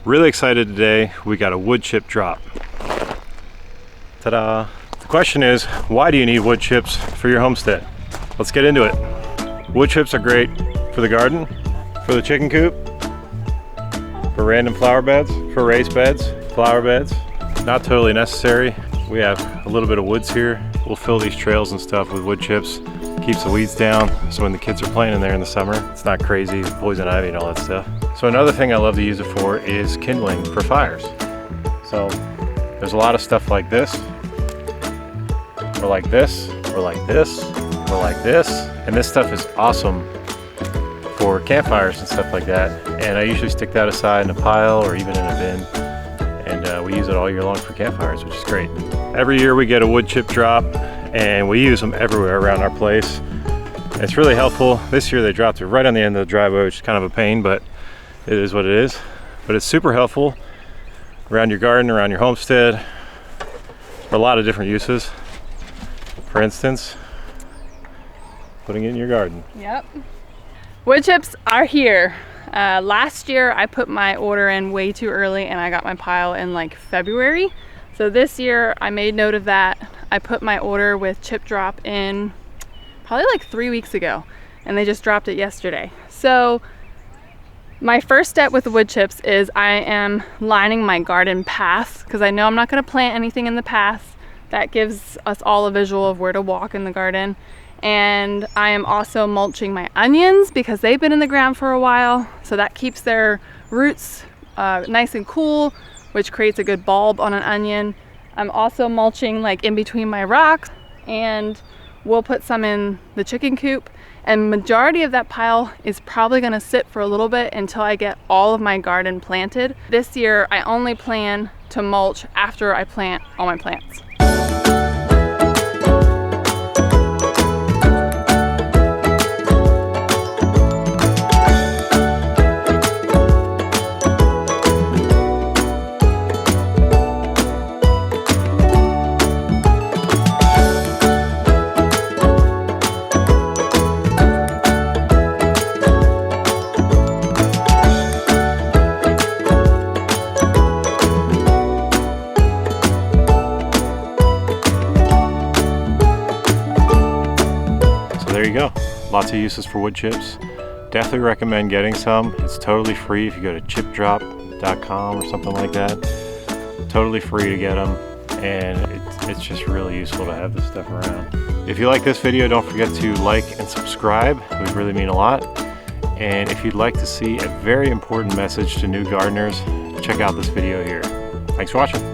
Really excited today. We got a wood chip drop. Ta-da! The question is, why do you need wood chips for your homestead? Let's get into it. Wood chips are great for the garden, for the chicken coop, for random flower beds, for raised beds, flower beds. Not totally necessary. We have a little bit of woods here. We'll fill these trails and stuff with wood chips. Keeps the weeds down, so when the kids are playing in there in the summer, it's not crazy, poison ivy and all that stuff. So another thing I love to use it for is kindling for fires. So there's a lot of stuff like this, or like this, or like this, or like this. And this stuff is awesome for campfires and stuff like that. And I usually stick that aside in a pile or even in a bin. And we use it all year long for campfires, which is great. Every year we get a wood chip drop and we use them everywhere around our place. It's really helpful. This year they dropped it right on the end of the driveway, which is kind of a pain, but it is what it is. But it's super helpful around your garden, around your homestead, for a lot of different uses. For instance, putting it in your garden. Yep. Wood chips are here. Last year I put my order in way too early and I got my pile in like February. So this year I made note of that. I put my order with chip drop in probably like 3 weeks ago and they just dropped it yesterday. So my first step with the wood chips is I am lining my garden path because I know I'm not going to plant anything in the path. That gives us all a visual of where to walk in the garden. And I am also mulching my onions because they've been in the ground for a while. So that keeps their roots nice and cool, which creates a good bulb on an onion. I'm also mulching like in between my rocks, and we'll put some in the chicken coop. And majority of that pile is probably gonna sit for a little bit until I get all of my garden planted. This year, I only plan to mulch after I plant all my plants. There you go. Lots of uses for wood chips. Definitely recommend getting some. It's totally free if you go to chipdrop.com or something like that. Totally free to get them, and it's just really useful to have this stuff around. If you like this video, don't forget to like and subscribe. It would really mean a lot. And if you'd like to see a very important message to new gardeners, check out this video here. Thanks for watching.